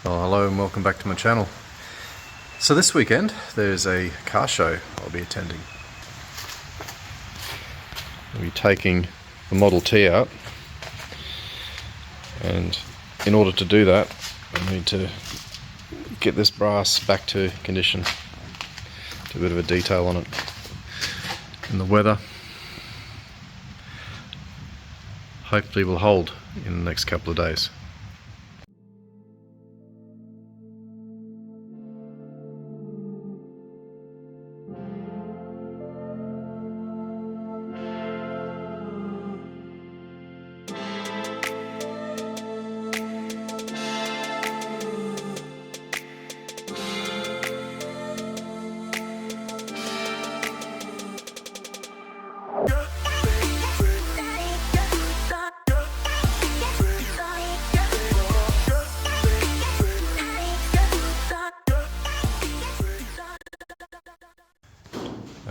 Well, hello and welcome back to my channel. So this weekend there's a car show I'll be attending. I'll be taking the Model T out, and in order to do that I need to get this brass back to condition, do a bit of a detail on it. And the weather hopefully will hold in the next couple of days.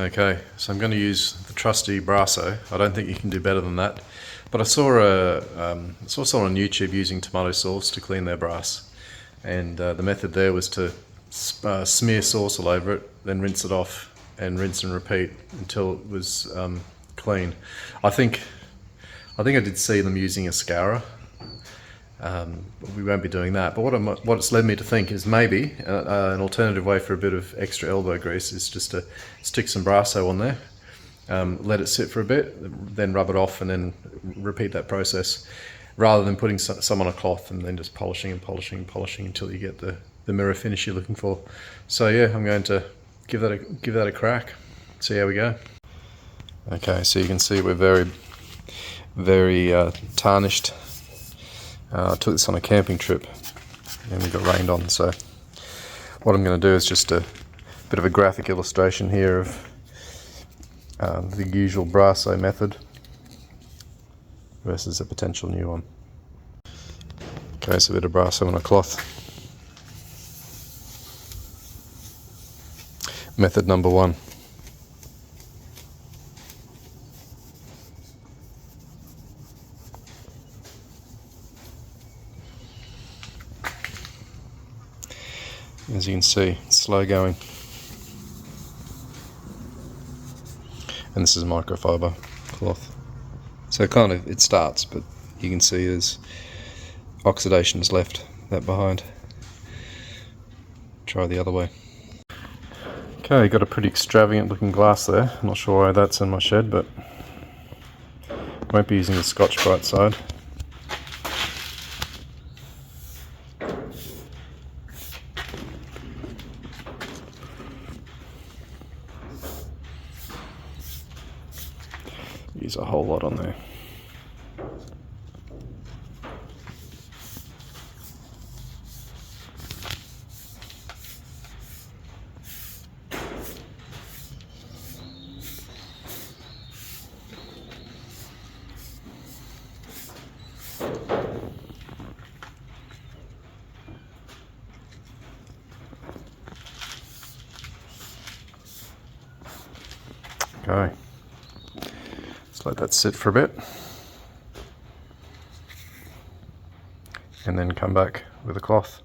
Okay, so I'm going to use the trusty Brasso. I don't think you can do better than that. But I saw someone on YouTube using tomato sauce to clean their brass, and the method there was to smear sauce all over it, then rinse it off, and rinse and repeat until it was clean. I think I did see them using a scourer. But we won't be doing that. But what it's led me to think is maybe an alternative way for a bit of extra elbow grease is just to stick some Brasso on there, let it sit for a bit, then rub it off, and then repeat that process, rather than putting some on a cloth and then just polishing and polishing and polishing until you get the mirror finish you're looking for. So yeah, I'm going to give that a crack, see how we go. Okay, so you can see we're very tarnished. I took this on a camping trip and we got rained on, so what I'm going to do is just a bit of a graphic illustration here of the usual Brasso method versus a potential new one. Okay, so a bit of Brasso on a cloth. Method number one. As you can see, it's slow going. And this is microfiber cloth. So it starts, but you can see there's oxidations left that behind. Try the other way. Okay, got a pretty extravagant looking glass there. I'm not sure why that's in my shed, but won't be using the Scotch-Brite side. Use a whole lot on there. Okay. Let's let that sit for a bit and then come back with a cloth.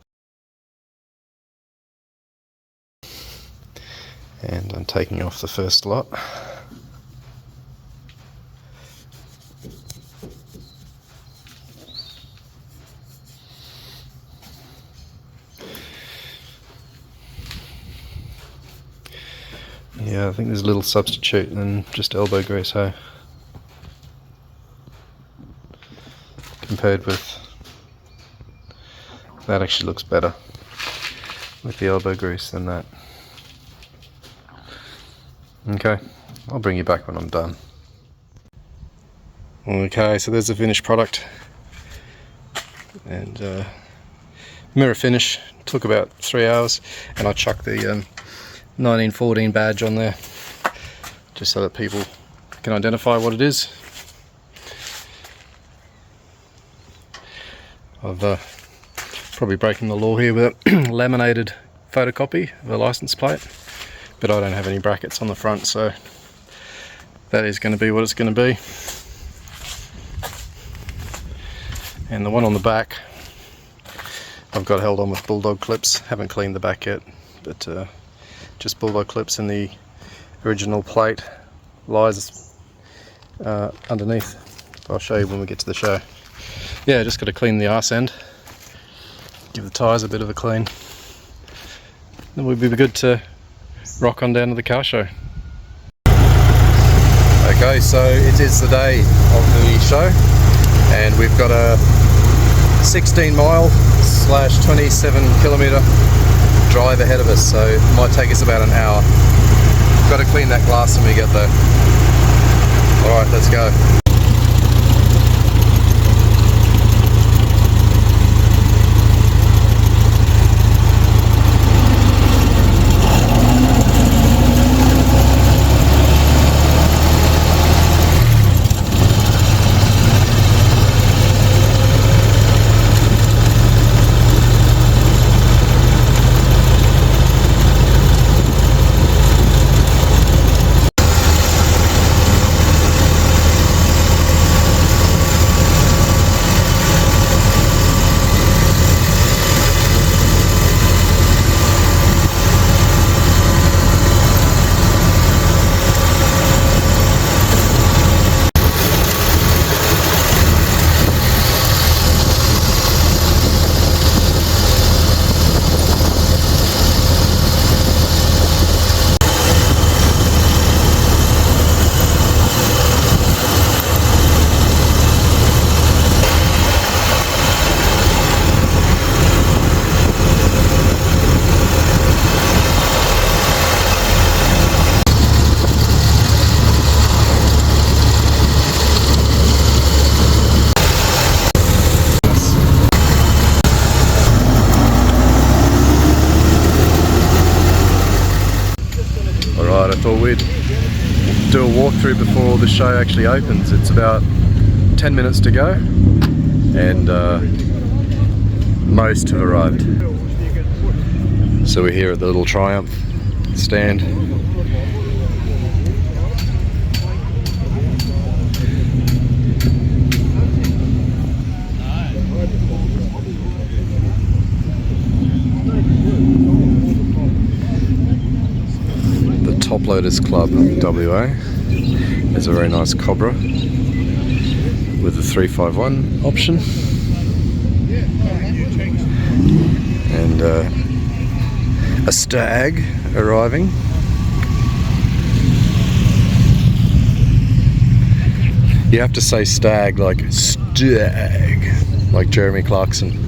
And I'm taking off the first lot. Yeah, I think there's a little substitute and just elbow grease, hey? Compared with that, actually looks better with the elbow grease than that. Okay, I'll bring you back when I'm done. Okay, so there's the finished product, and mirror finish took about 3 hours, and I chucked the 1914 badge on there just so that people can identify what it is. I've probably breaking the law here with a laminated photocopy of a license plate, but I don't have any brackets on the front, so that is going to be what it's going to be. And the one on the back I've got held on with bulldog clips. Haven't cleaned the back yet, but just bulldog clips, and the original plate lies underneath. I'll show you when we get to the show. Yeah, just got to clean the arse end, give the tyres a bit of a clean. Then we'll be good to rock on down to the car show. Okay, so it is the day of the show, and we've got a 16-mile/27-kilometre drive ahead of us, so it might take us about an hour. We've got to clean that glass when we get there. Alright, let's go. I thought we'd do a walkthrough before the show actually opens. It's about 10 minutes to go, and most have arrived. So we're here at the little Triumph stand. Top Loaders Club WA. There's a very nice Cobra with a 351 option, and a Stag arriving. You have to say Stag like Stag, like Jeremy Clarkson.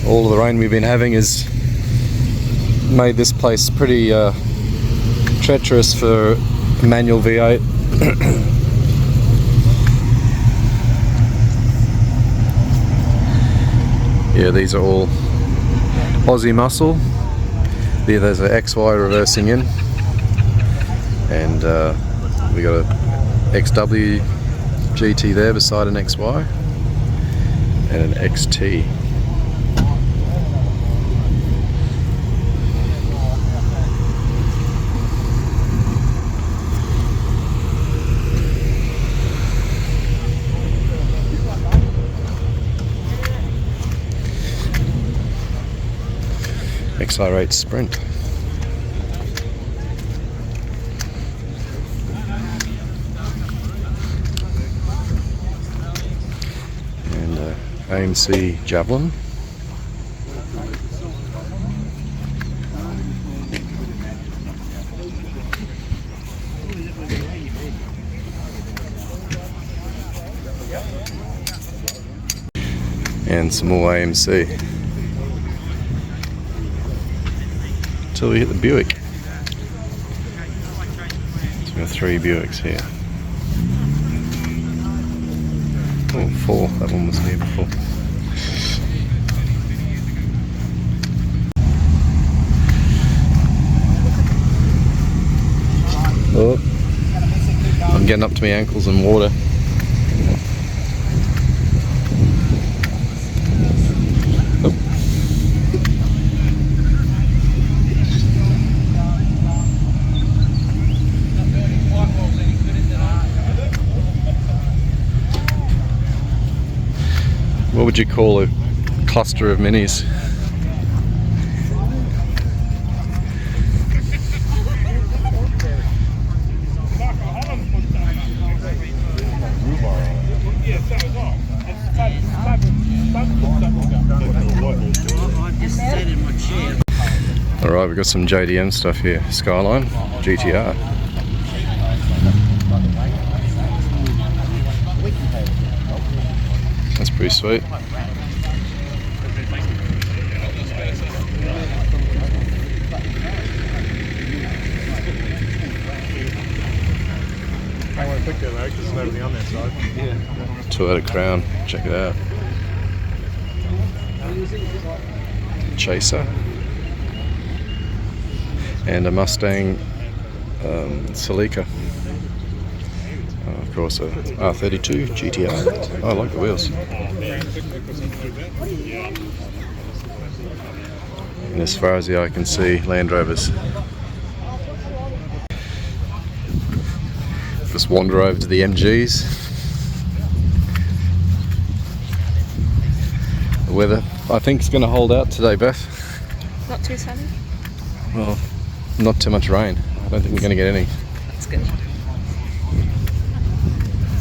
All of the rain we've been having has made this place pretty treacherous for a manual V8. Yeah, these are all Aussie muscle. Yeah, there's an XY reversing in, and we got a XW GT there beside an XY and an XT. XR8 Sprint. And AMC Javelin. And some more AMC. Till we hit the Buick. So we have 3 Buicks here. Oh, 4. That one was here before. Oh, I'm getting up to my ankles in water. What would you call a cluster of minis? Alright, we've got some JDM stuff here. Skyline, GTR. That's pretty sweet. I want to pick that though, because there's nobody on that side. Yeah. Toyota Crown, check it out. Chaser. And a Mustang Celica. Of course, a R32 GTR. Oh, I like the wheels. And as far as the eye can see, Land Rovers. Just wander over to the MGs. The weather, I think, is going to hold out today, Beth. Not too sunny? Well, not too much rain. I don't think we're going to get any. That's good.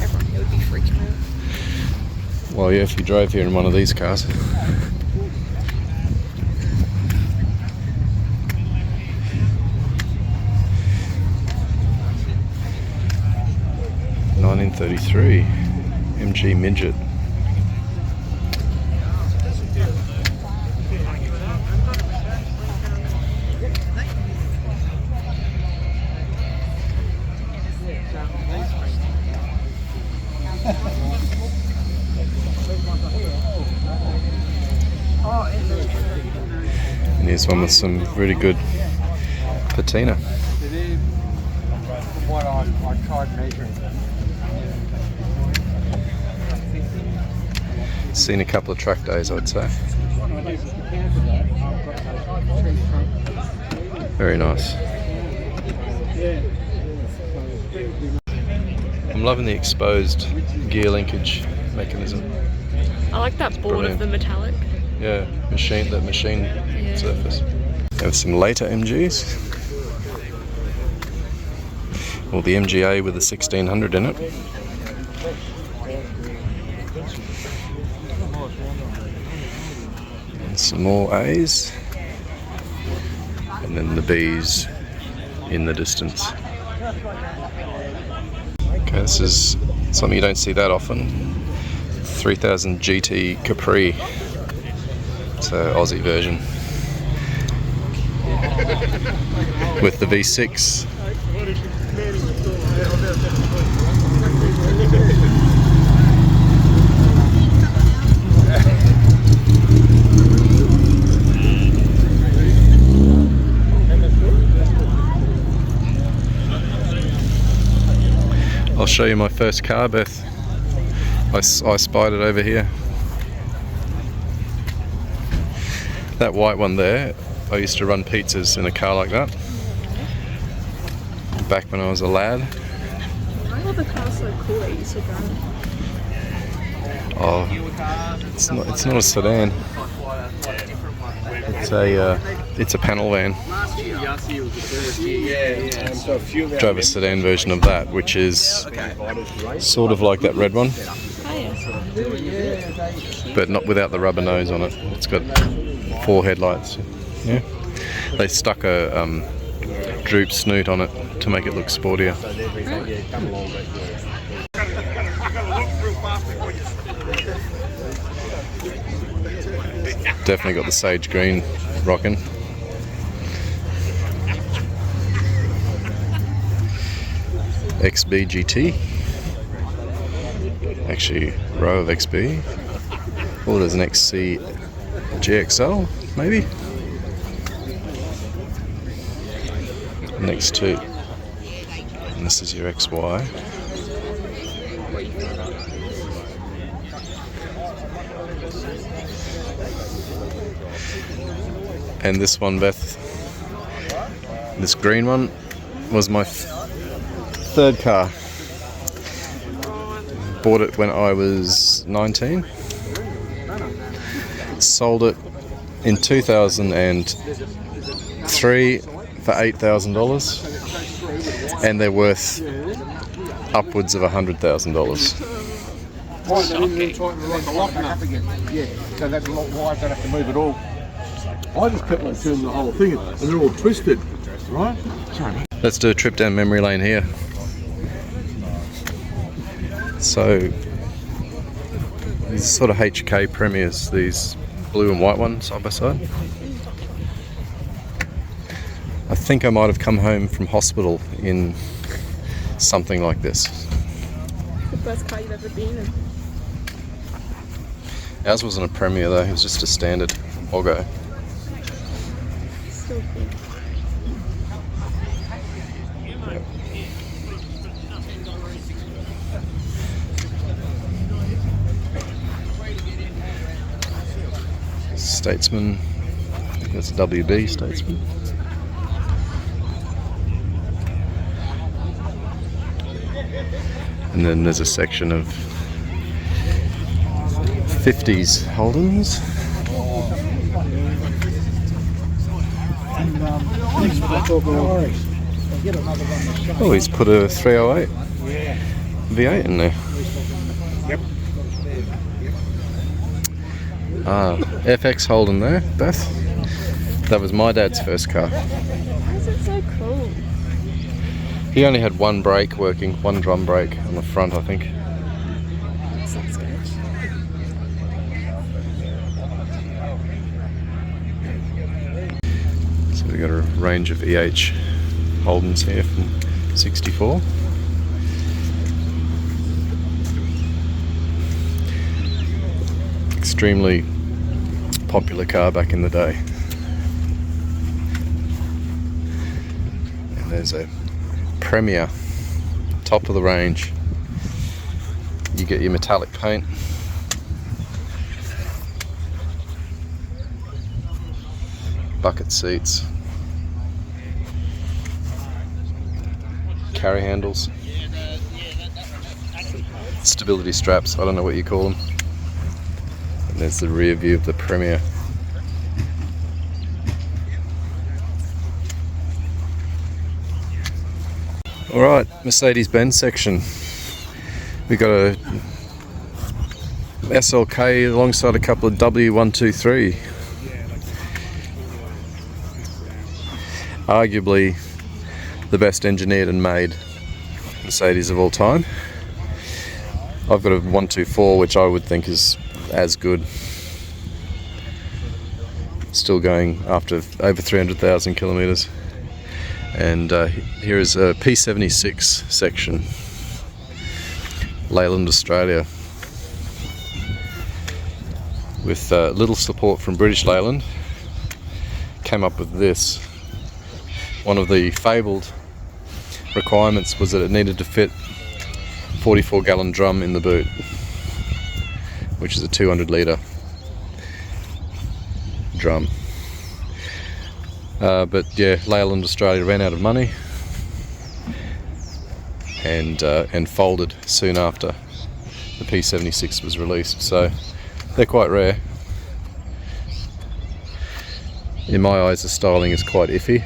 Everyone here would be freaking out. Well, yeah, if you drove here in one of these cars. $1933 MG Midget. And here's one with some really good patina. What I tried measuring. Seen a couple of track days, I'd say. Very nice. I'm loving the exposed gear linkage mechanism. I like that board brilliant. of the metallic. Yeah, machine surface. Have some later MGs. Well, the MGA with the 1600 in it. And some more A's. And then the B's in the distance. Okay, this is something you don't see that often. 3000 GT Capri. It's an Aussie version. With the V6. I'll show you my first car, Beth. I spied it over here. That white one there, I used to run pizzas in a car like that. Back when I was a lad. Why are the cars so cool that you used to drive? Oh, it's not a sedan. It's a panel van. Drove a sedan version of that, which is sort of like that red one, Oh yeah. but not without the rubber nose on it. It's got 4 headlights. Yeah, they stuck a droop snoot on it to make it look sportier. Definitely got the sage green rocking. XB GT. Actually, row of XB. Oh, there's an XC GXL, maybe? Next to. And this is your XY. And this one, Beth, this green one, was my third car. Bought it when I was 19. sold it in 2003 for $8,000, and they're worth upwards of $100,000. Why they didn't even try to like a lock back up again? Yeah, so that's why I don't have to move it all. I just kept on turning the whole thing and they're all twisted, right? Sorry. Let's do a trip down memory lane here. So these sort of HK Premiers, these blue and white ones side by side. I think I might have come home from hospital in something like this. The best car you've ever been in. Ours wasn't a Premier though, it was just a standard Oggo. So cool. Statesman, I think that's a WB Statesman. And then there's a section of 50s Holdens. Oh, he's put a 308 V8 in there. Ah, FX Holden there, Beth. That was my dad's first car. Why is it so cool? He only had one brake working, one drum brake on the front, I think. It's not sketch. So we've got a range of EH Holdens here from '64. Extremely popular car back in the day. And there's a Premier, top of the range. You get your metallic paint. Bucket seats. Carry handles. Stability straps, I don't know what you call them. And there's the rear view of the Premier. Alright, Mercedes-Benz section. We got a SLK alongside a couple of W123. Arguably the best engineered and made Mercedes of all time. I've got a 124 which I would think is as good. Still going after over 300,000 kilometres. And here is a P76 section, Leyland, Australia, with little support from British Leyland. Came up with this. One of the fabled requirements was that it needed to fit 44-gallon drum in the boot, which is a 200-litre drum. But yeah, Leyland Australia ran out of money and folded soon after the P76 was released. So they're quite rare. In my eyes, the styling is quite iffy.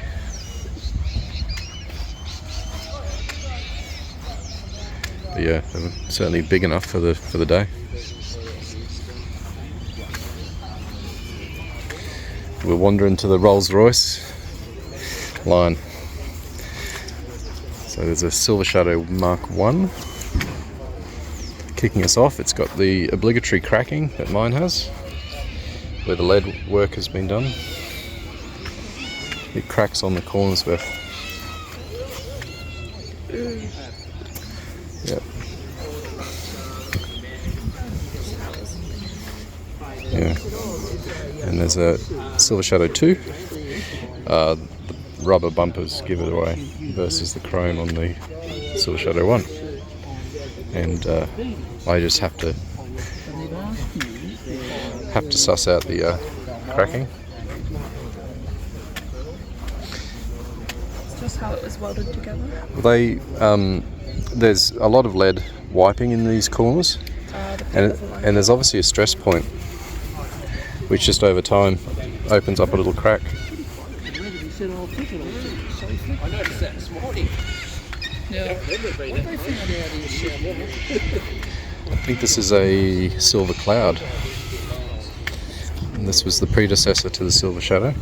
But yeah, they're certainly big enough for the day. We're wandering to the Rolls-Royce line. So there's a Silver Shadow Mark 1 kicking us off. It's got the obligatory cracking that mine has, where the lead work has been done. It cracks on the corners, Beth. Yep. Yeah. And there's a Silver Shadow 2. The rubber bumpers give it away versus the chrome on the Silver Shadow 1. And I just have to suss out the cracking. It's just how it was welded together. There's a lot of lead wiping in these corners, and there's obviously a stress point which just over time opens up a little crack. I noticed that this morning. Yeah. I think this is a Silver Cloud. And this was the predecessor to the Silver Shadow.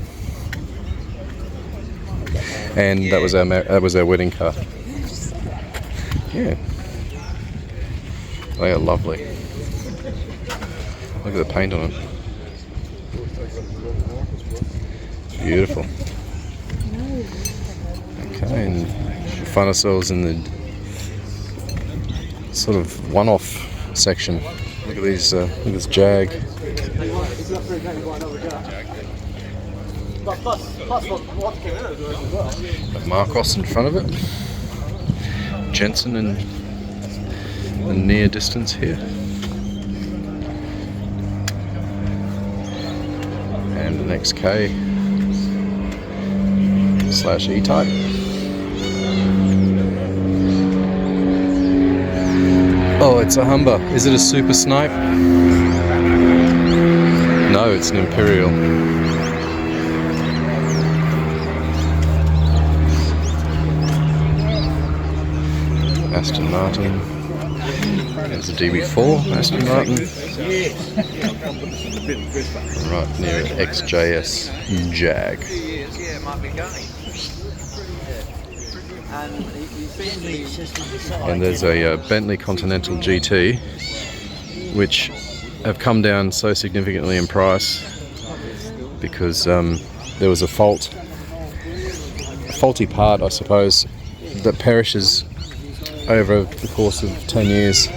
And that was our wedding car. Yeah. They are lovely. Look at the paint on it. Beautiful. Okay, and we find ourselves in the sort of one-off section. Look at these. Look at this Jag. Got Marcos in front of it. Jensen in the near distance here. And an XK / E-Type. Oh, it's a Humber. Is it a Super Snipe? No, it's an Imperial. Aston Martin. There's a DB4 Aston Martin. Right near an XJS Jag. And there's a Bentley Continental GT, which have come down so significantly in price because there was a faulty part, I suppose, that perishes over the course of 10 years.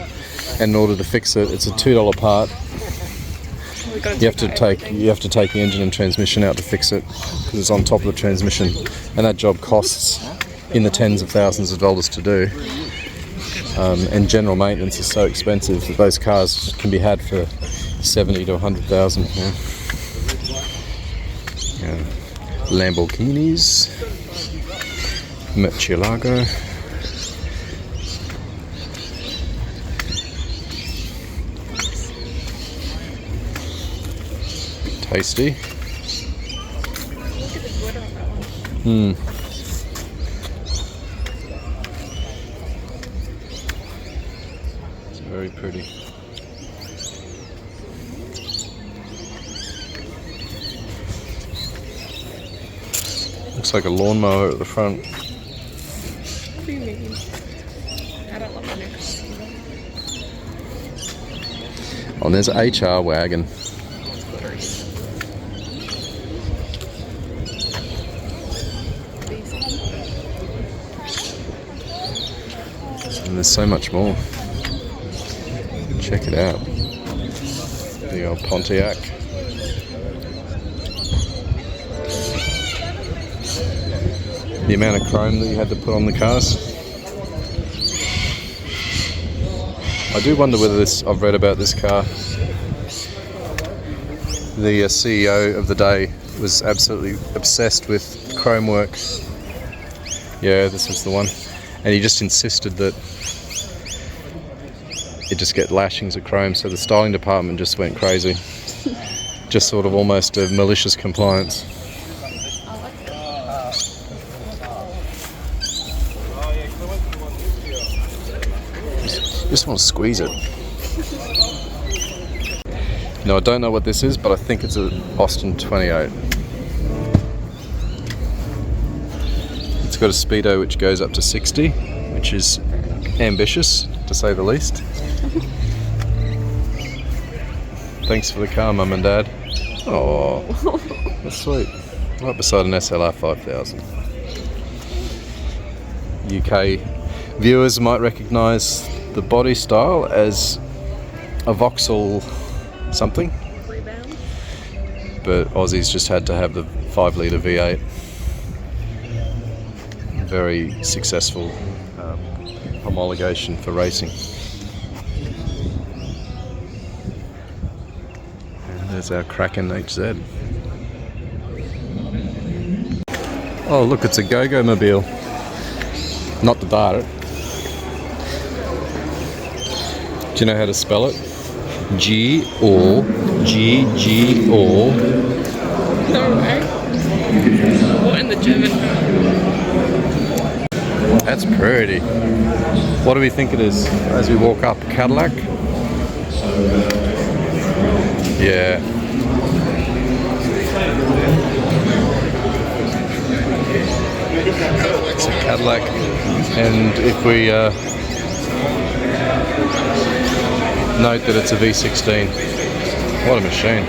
And in order to fix it, it's a $2 part. You have to take the engine and transmission out to fix it because it's on top of the transmission, and that job costs in the tens of thousands of dollars to do. And general maintenance is so expensive that those cars can be had for 70 to 100,000. Lamborghinis, Murcielago. Tasty. It's very pretty. Looks like a lawnmower at the front. What do you mean? I don't love my new car. Oh, and there's an HR wagon. And there's so much more. Check it out. The old Pontiac. The amount of chrome that you had to put on the cars. I do wonder whether I've read about this car. The CEO of the day was absolutely obsessed with chrome work. Yeah, this was the one. And he just insisted that it just get lashings of chrome, so the styling department just went crazy. Just sort of almost a malicious compliance. Just want to squeeze it. No, I don't know what this is, but I think it's a Austin 28. It's got a speedo which goes up to 60, which is ambitious, to say the least. Thanks for the car, Mum and Dad. Oh, that's sweet. Right beside an SLR 5000. UK viewers might recognise the body style as a Vauxhall something, Rebound. but Aussies just had to have the 5-litre V8. Very successful homologation for racing. And there's our Kraken HZ. Oh look, it's a Go-Go mobile. Not the Dart. Do you know how to spell it? G-O-G-O. GG or No way. What in the German? that's pretty. What do we think it is as we walk up? Cadillac? Yeah. It's a Cadillac, and if we note that it's a V16, what a machine.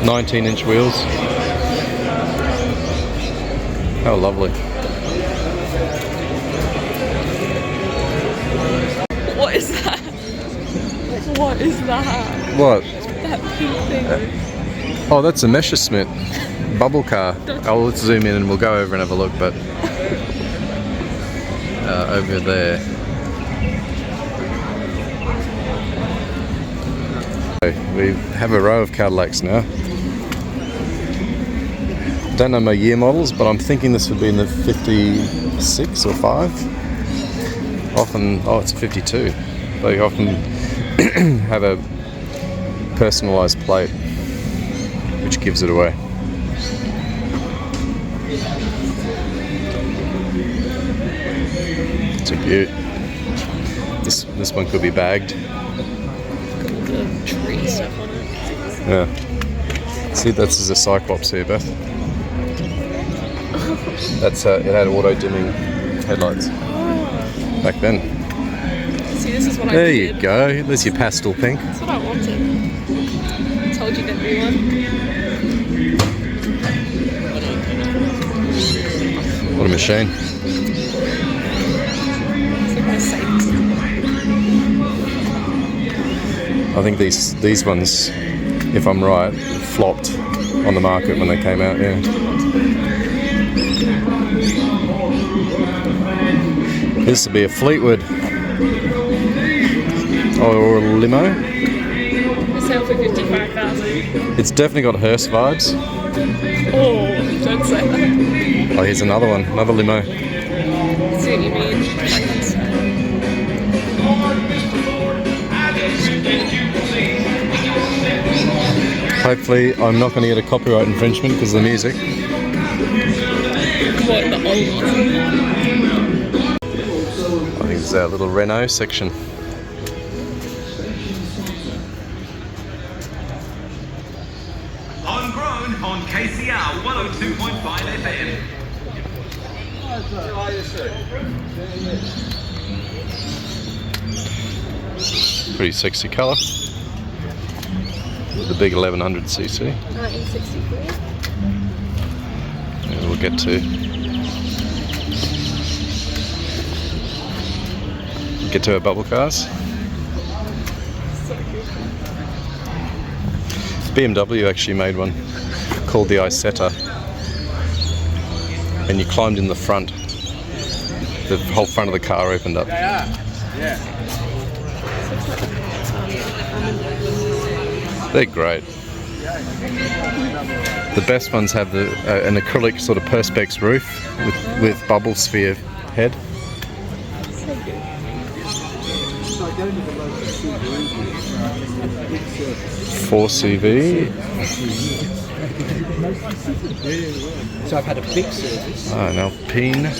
19-inch wheels. How lovely. What is that? What is that? What? That pink thing. Oh, that's a Messerschmitt bubble car. Oh, let's zoom in and we'll go over and have a look, but over there. We have a row of Cadillacs now. Don't know my year models, but I'm thinking this would be in the 56 or 5. Often, oh, it's a 52. They often have a personalised plate, which gives it away. It's a beaut. This one could be bagged. The tree stuff on it. Yeah. See, that's a Cyclops here, Beth. That's it had auto dimming headlights back then. See, this is what There I you did. go. There's your pastel pink. That's what I wanted. Told you there'd be one. What a machine. It's like my saints. I think these ones, if I'm right, flopped on the market when they came out, yeah. This would be a Fleetwood or a limo. It's sale for 55,000. It's definitely got hearse vibes. Oh, don't say that. Oh, here's another one, another limo. See what you mean? Hopefully I'm not going to get a copyright infringement because of the music. What, the old one? I think this is our little Renault section. Homegrown on KCR 102.5 FM. Pretty sexy colour. With the big 1100cc. 1964. Yeah, we'll get to our bubble cars. BMW actually made one called the Isetta, and you climbed in the front. The whole front of the car opened up. They're great. The best ones have an acrylic sort of perspex roof with bubble sphere head. 4CV. So I've had a big service. Ah, an Alpine.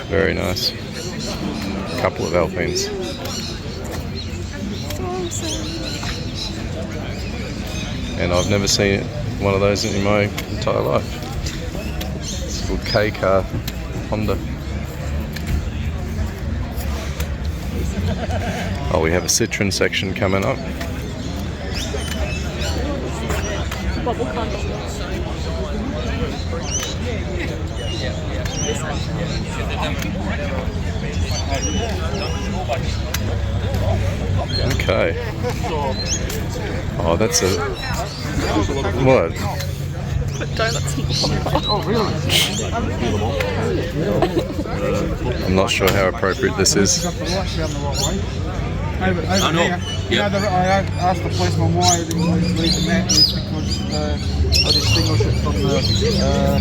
Very nice. A couple of Alpines. And I've never seen one of those in my entire life. It's a little K car Honda. Oh, we have a Citroen section coming up. Bubble car. Okay. Oh, that's a... What? Put donuts in the I'm not sure how appropriate this is. Over here. You know, I asked the policeman why I didn't leave the mat. It's because I distinguished it from the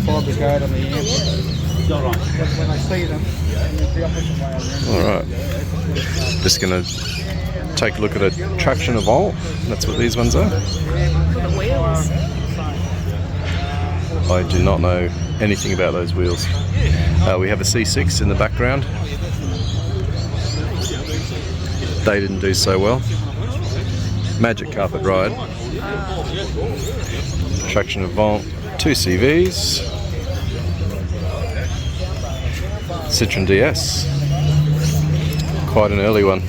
fire brigade on the end. When I see them, the opposite way around. Alright. Just gonna take a look at a traction avant. That's what these ones are. The wheels. I do not know anything about those wheels. We have a C6 in the background. They didn't do so well. Magic carpet ride. Traction avant, 2 CVs. Citroen DS. Quite an early one.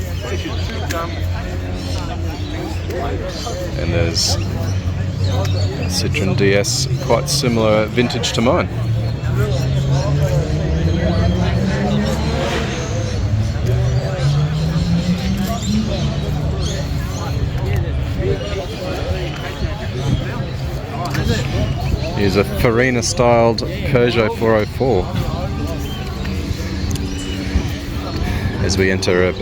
And there's Citroen DS, quite similar vintage to mine. Here's a Farina styled Peugeot 404 as we enter a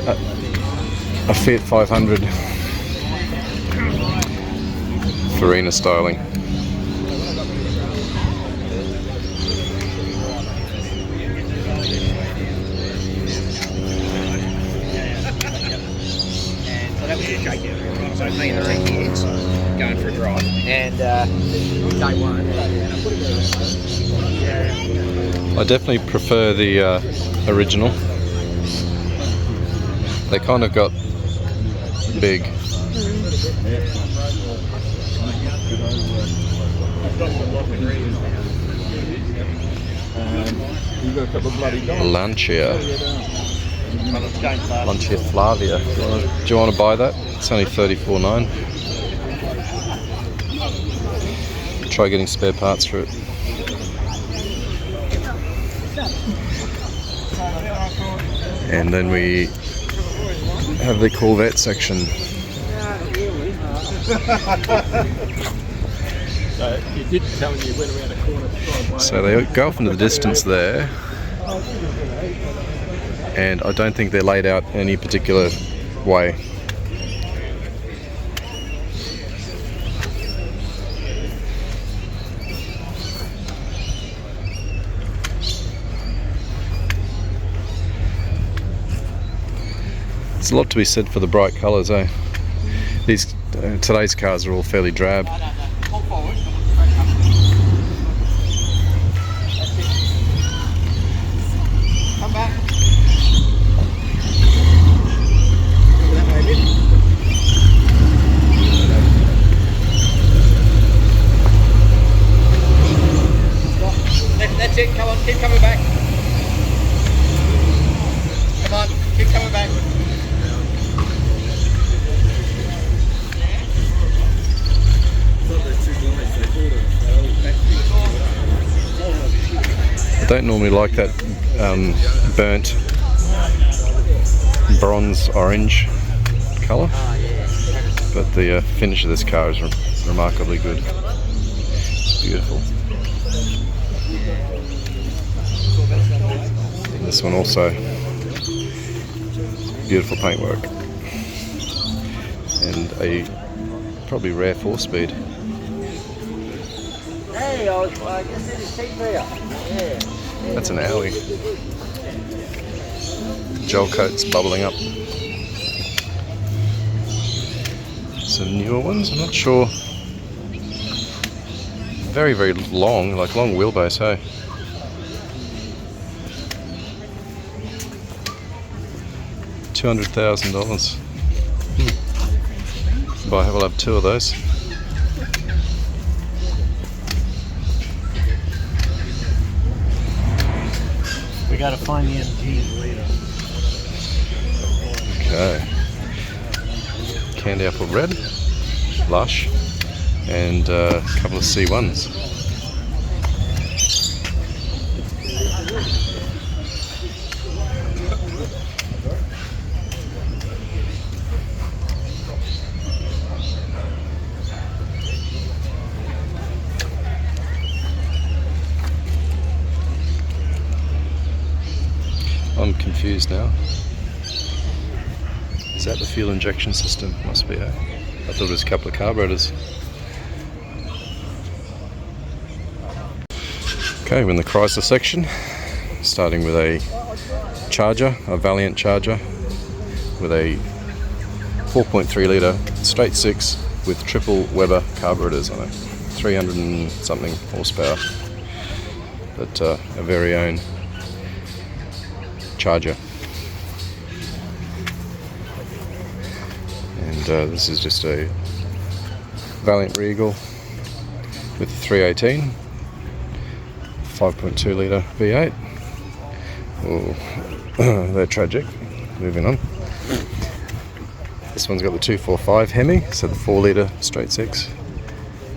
Fiat 500 Farina styling. So that was your shake out. So me and the 10 kids going for a drive, and day one. I definitely prefer the original. They kind of got big. Lancia Flavia. Do you want to buy that? It's only $34.9. Try getting spare parts for it. And then we have the Corvette section. So they go off into the distance there, and I don't think they're laid out any particular way. There's a lot to be said for the bright colours, eh? These today's cars are all fairly drab. Come back. That's it, come on, keep coming back. Come on, keep coming back. I don't normally like that burnt bronze orange colour, but the finish of this car is remarkably good. It's beautiful. And this one also, beautiful paintwork, and a probably rare 4-speed. Hey, I just did his teeth here. Yeah. That's an Audi. Gel coat's bubbling up. Some newer ones, I'm not sure. Very, very long, like long wheelbase, hey? $200,000. We'll have 2 of those. We gotta find the MG later. Okay. Candy apple red, lush, and a couple of C1s. I'm confused now. Is that the fuel injection system? Must be, eh? I thought it was a couple of carburetors. Okay, we're in the Chrysler section. starting with a Charger, a Valiant Charger, with a 4.3 litre straight six with triple Weber carburetors on it, 300 and something horsepower, but a very own Charger. And this is just a Valiant Regal with a 318, 5.2 litre V8. Oh, they're tragic. Moving on. This one's got the 245 Hemi, so the 4 litre straight six,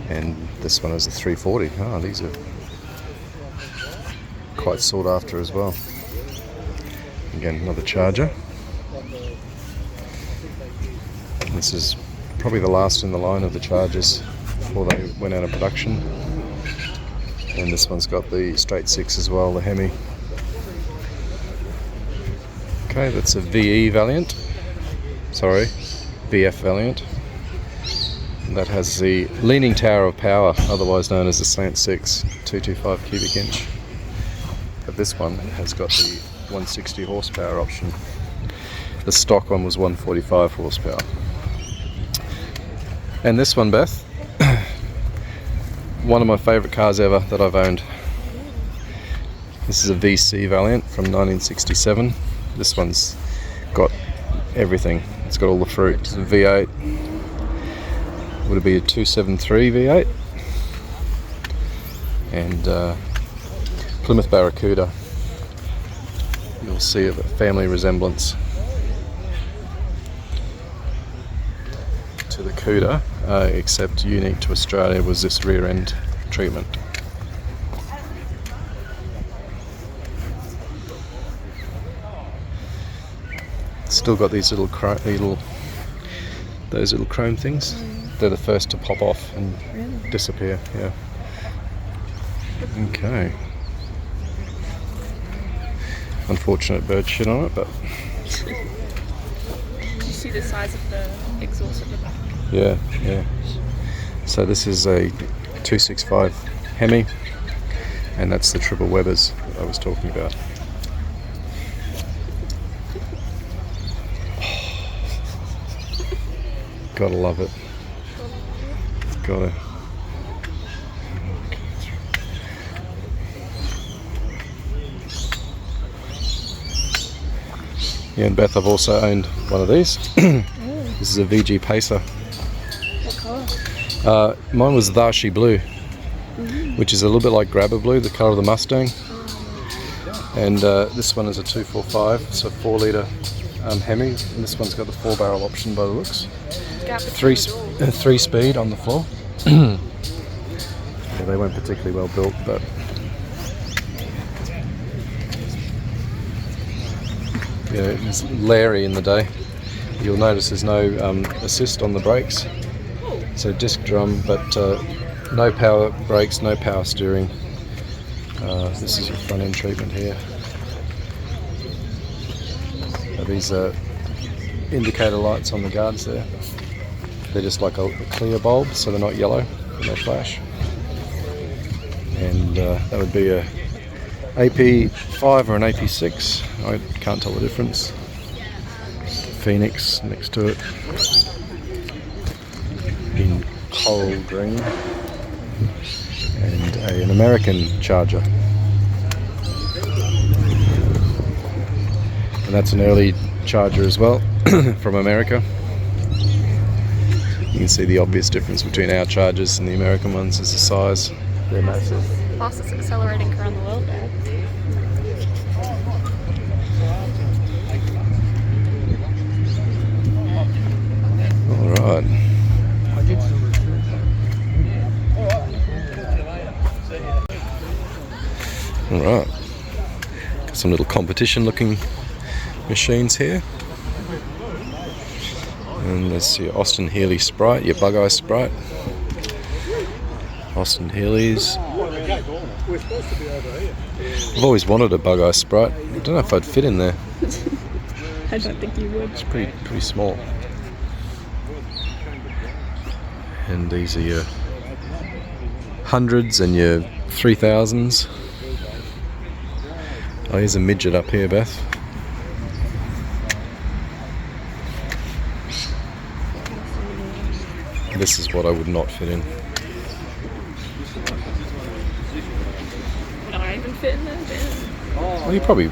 and this one has a 340. Ah, these are quite sought after as well. Again, another Charger. This is probably the last in the line of the Chargers before they went out of production. And this one's got the straight six as well, the Hemi. Okay, that's a VE Valiant. Sorry, VF Valiant. That has the leaning tower of power, otherwise known as the slant six, 225 cubic inch. But this one has got the 160 horsepower option. The stock one was 145 horsepower. And this one, Beth, one of my favourite cars ever that I've owned. This is a VC Valiant from 1967. This one's got everything. It's got all the fruit. It's a V8. Would it be a 273 V8? And Plymouth Barracuda. You'll see a family resemblance to the Cuda, except unique to Australia was this rear end treatment. Still got these little those little chrome things. They're the first to pop off and disappear. Yeah. Okay. Unfortunate bird shit on it, but Did you see the size of the exhaust at the back? yeah, yeah. So this is a 265 Hemi, and that's the triple Webers I was talking about. Gotta love it. Gotta. Yeah, and Beth, I've also owned one of these. This is a VG Pacer. What colour? Mine was Darshi Blue, which is a little bit like Grabber Blue, the colour of the Mustang. And this one is a 245, so 4 litre Hemi, and this one's got the 4-barrel option by the looks. Three speed on the floor. Yeah, they weren't particularly well built, but yeah, it's Larry in the day. You'll notice there's no assist on the brakes, so disc drum, but no power brakes, no power steering. This is your front end treatment here. These are indicator lights on the guards there. They're just like a clear bulb, so they're not yellow when they flash. And that would be a AP5 or an AP6. I can't tell the difference. Phoenix next to it in coral green, and an American Charger. And that's an early Charger as well from America. You can see the obvious difference between our Chargers and the American ones is the size. They're massive. Fastest accelerating car in the world, Dad. Alright. Alright. Got some little competition looking machines here. And there's your Austin Healey Sprite, your Bug Eye Sprite. Austin Healey's. I've always wanted a Bug Eye Sprite. I don't know if I'd fit in there. I don't think you would. It's pretty small. And these are your hundreds and your 3000s. Oh, here's a midget up here, Beth. This is what I would not fit in. Would I even fit in there? Damn. Well, you probably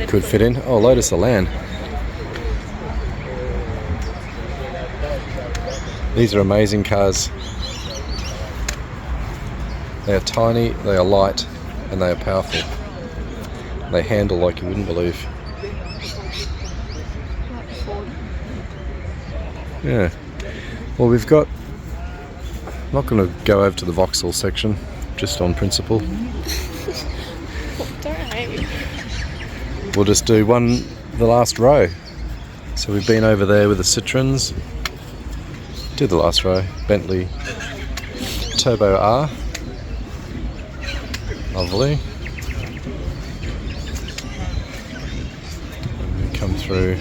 could fit in. Oh, Lotus Elan. These are amazing cars. They are tiny, they are light, and they are powerful. They handle like you wouldn't believe. Yeah. Well, we've got... I'm not going to go over to the Vauxhall section, just on principle. Don't hate me. We'll just do the last row. So we've been over there with the Citroens. Do the last row. Bentley Turbo R. Lovely. And we come through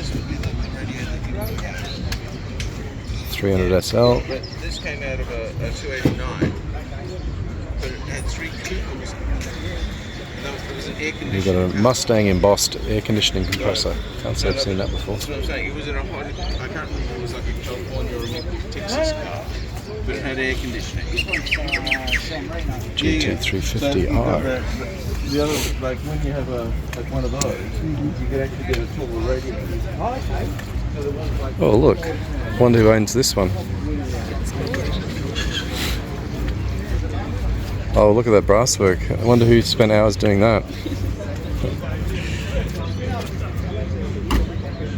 300 SL. This came out of a 289, but it had 3 couples. It was an air conditioning. We've got a Mustang embossed air conditioning compressor. Can't say I've seen that before. That's what I'm saying. It was in a high, I can't remember, it was like a California or a Texas car, but it had air conditioning. GT350R. The other, like when you have one of those, you can actually get a taller radio. Oh look, I wonder who owns this one. Oh, look at that brasswork. I wonder who spent hours doing that.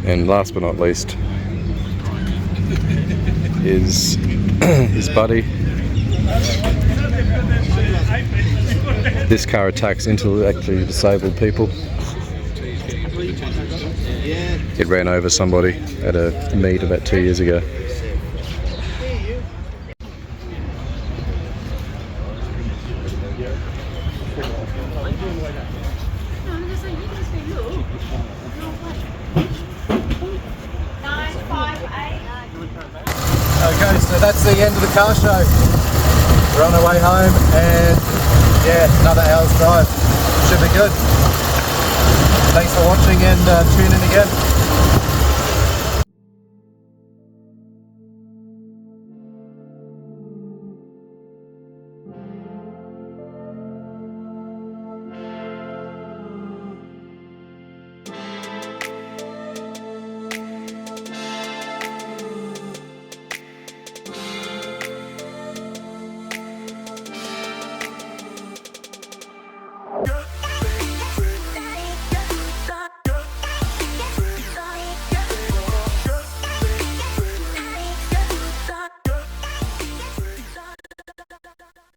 And last but not least is his buddy. This car attacks intellectually disabled people. It ran over somebody at a meet about 2 years ago. Okay, so that's the end of the car show. We're on our way home and yeah, another hour's drive. Should be good. Thanks for watching and tune in again.